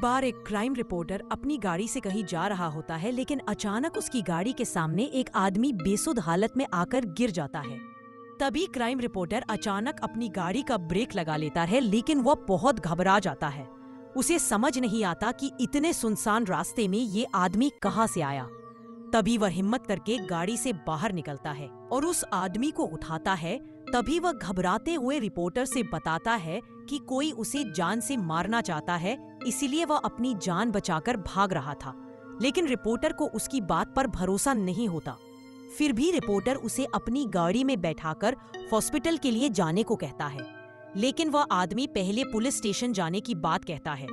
बार एक crime reporter अपनी गाड़ी से कहीं जा रहा होता है, लेकिन अचानक उसकी गाड़ी के सामने एक आदमी बेसुध हालत में आकर गिर जाता है। तभी क्राइम रिपोर्टर अचानक अपनी गाड़ी का ब्रेक लगा लेता है, लेकिन वह बहुत घबरा जाता है। उसे समझ नहीं आता कि इतने सुनसान रास्ते में ये आदमी कहाँ से आया। तभी वह हिम्मत करके गाड़ी से बाहर निकलता है और उस आदमी को उठाता है। तभी वह घबराते हुए रिपोर्टर से बताता है कि कोई उसे जान से मारना चाहता है, इसीलिए वह अपनी जान बचाकर भाग रहा था। लेकिन रिपोर्टर को उसकी बात पर भरोसा नहीं होता। फिर भी रिपोर्टर उसे अपनी गाड़ी में बैठाकर हॉस्पिटल के लिए जाने को कहता है, लेकिन वह आदमी पहले पुलिस स्टेशन जाने की बात कहता है।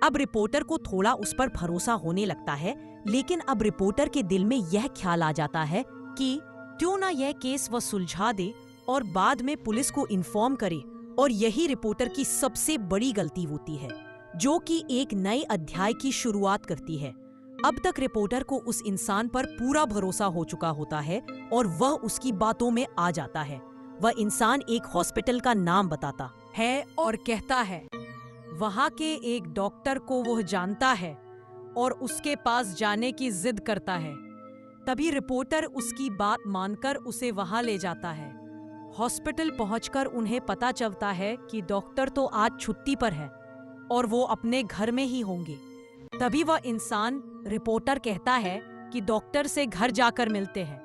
अब रिपोर्टर को थोड़ा उस पर भरोसा होने लगता है, लेकिन अब रिपोर्टर के दिल में यह ख्याल आ जाता है कि क्यों ना यह केस वह सुलझा दे और बाद में पुलिस को इन्फॉर्म करे। और यही रिपोर्टर की सबसे बड़ी गलती होती है, जो कि एक नए अध्याय की शुरुआत करती है। अब तक रिपोर्टर को उस इंसान पर पूरा भरोसा हो चुका होता है और वह उसकी बातों में आ जाता है। वह इंसान एक हॉस्पिटल का नाम बताता है और कहता है वहां के एक डॉक्टर को वह जानता है और उसके पास जाने की जिद करता है। तभी रिपोर्टर उसकी बात मानकर उसे वहां ले जाता है। हॉस्पिटल पहुंचकर उन्हें पता चलता है कि डॉक्टर तो आज छुट्टी पर है और वो अपने घर में ही होंगे। तभी वह इंसान रिपोर्टर कहता है कि डॉक्टर से घर जाकर मिलते हैं।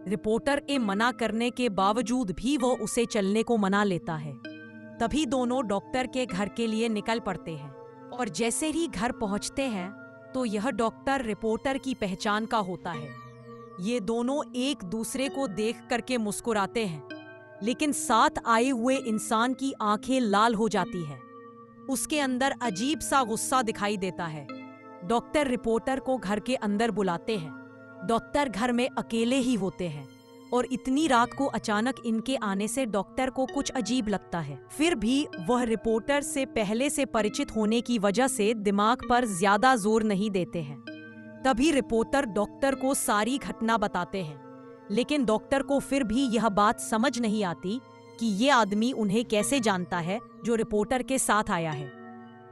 रिपोर्टर के मना करने के बावजूद भी वो उसे चलने को मना लेता है। तभी दोनों डॉक्टर के घर के लिए निकल पड़ते हैं और जैसे ही घर पहुंचते हैं तो यह डॉक्टर रिपोर्टर की पहचान का होता है। ये दोनों एक दूसरे को देख करके मुस्कुराते हैं, लेकिन साथ आए हुए इंसान की आंखें लाल हो जाती है। उसके अंदर अजीब सा गुस्सा दिखाई देता है। डॉक्टर रिपोर्टर को घर के अंदर बुलाते हैं। डॉक्टर घर में अकेले ही होते हैं और इतनी रात को अचानक इनके आने से डॉक्टर को कुछ अजीब लगता है। फिर भी वह रिपोर्टर से पहले से परिचित होने की वजह से दिमाग पर ज्यादा जोर नहीं देते हैं। तभी रिपोर्टर डॉक्टर को सारी घटना बताते हैं, लेकिन डॉक्टर को फिर भी यह बात समझ नहीं आती कि ये आदमी उन्हें कैसे जानता है जो रिपोर्टर के साथ आया है।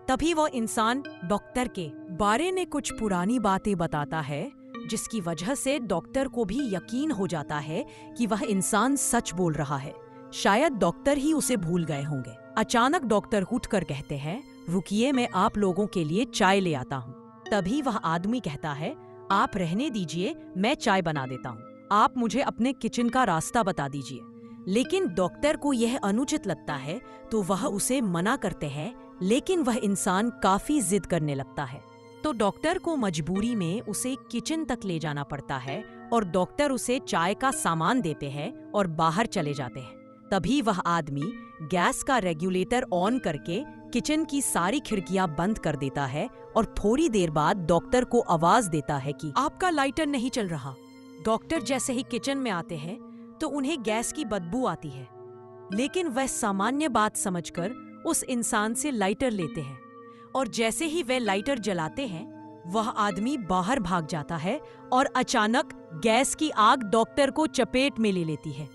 तभी वह इंसान डॉक्टर के बारे में कुछ पुरानी बातें बताता है, जिसकी वजह से डॉक्टर को भी यकीन हो जाता है कि वह इंसान सच बोल रहा है। शायद डॉक्टर ही उसे भूल गए होंगे। अचानक डॉक्टर उठकर कहते हैं, रुकिए, मैं आप लोगों के लिए चाय ले आता हूँ। तभी वह आदमी कहता है, आप रहने दीजिए, मैं चाय बना देता हूँ। आप मुझे अपने किचन का रास्ता बता दीजिए। लेकिन डॉक्टर को यह अनुचित लगता है तो वह उसे मना करते हैं, लेकिन वह इंसान काफी जिद करने लगता है तो डॉक्टर को मजबूरी में उसे किचन तक ले जाना पड़ता है और डॉक्टर उसे चाय का सामान देते हैं और बाहर चले जाते हैं। तभी वह आदमी गैस का रेगुलेटर ऑन करके किचन की सारी खिड़कियां बंद कर देता है और थोड़ी देर बाद डॉक्टर को आवाज देता है कि आपका लाइटर नहीं चल रहा। डॉक्टर जैसे ही किचन में आते हैं तो उन्हें गैस की बदबू आती है, लेकिन वह सामान्य बात समझकर उस इंसान से लाइटर लेते हैं और जैसे ही वे लाइटर जलाते हैं वह आदमी बाहर भाग जाता है और अचानक गैस की आग डॉक्टर को चपेट में ले लेती है।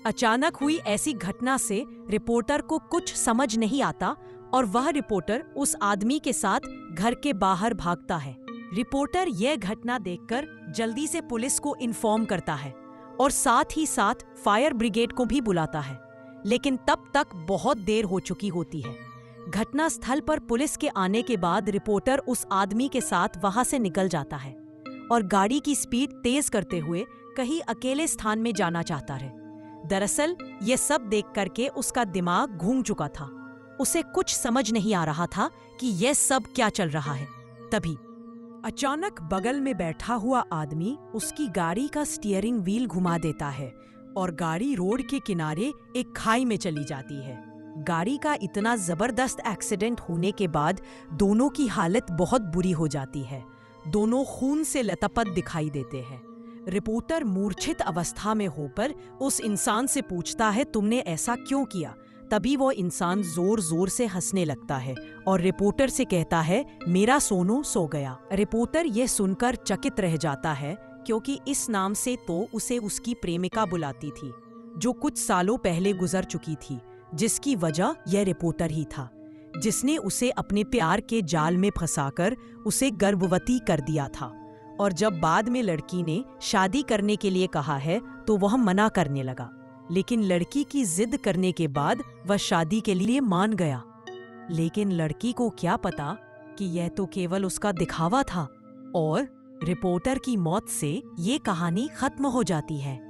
अचानक हुई ऐसी घटना से रिपोर्टर को कुछ समझ नहीं आता और वह रिपोर्टर उस आदमी के साथ घर के बाहर भागता है। रिपोर्टर यह घटना देखकर जल्दी से पुलिस को इन्फॉर्म करता है और साथ ही साथ फायर ब्रिगेड को भी बुलाता है, लेकिन तब तक बहुत देर हो चुकी होती है। घटना स्थल पर पुलिस के आने के बाद रिपोर्टर उस आदमी के साथ वहां से निकल जाता है और गाड़ी की स्पीड तेज करते हुए कहीं अकेले स्थान में जाना चाहता है। दरअसल ये सब देख करके उसका दिमाग घूम चुका था। उसे कुछ समझ नहीं आ रहा था कि यह सब क्या चल रहा है। तभी अचानक बगल में बैठा हुआ आदमी उसकी गाड़ी का स्टीयरिंग व्हील घुमा देता है और गाड़ी रोड के किनारे एक खाई में चली जाती है। गाड़ी का इतना जबरदस्त एक्सीडेंट होने के बाद दोनों की हालत बहुत बुरी हो जाती है। दोनों खून से लथपथ दिखाई देते हैं। रिपोर्टर मूर्छित अवस्था में होकर उस इंसान से पूछता है, तुमने ऐसा क्यों किया? तभी वो इंसान जोर जोर से हंसने लगता है और रिपोर्टर से कहता है, मेरा सोनू सो गया। रिपोर्टर यह सुनकर चकित रह जाता है, क्योंकि इस नाम से तो उसे उसकी प्रेमिका बुलाती थी, जो कुछ सालों पहले गुजर चुकी थी, जिसकी वजह यह रिपोर्टर ही था। जिसने उसे अपने प्यार के जाल में फंसाकर उसे गर्भवती कर दिया था। और जब बाद में लड़की ने शादी करने के लिए कहा है तो वह मना करने लगा, लेकिन लड़की की जिद करने के बाद वह शादी के लिए मान गया। लेकिन लड़की को क्या पता कि यह तो केवल उसका दिखावा था और रिपोर्टर की मौत से ये कहानी खत्म हो जाती है।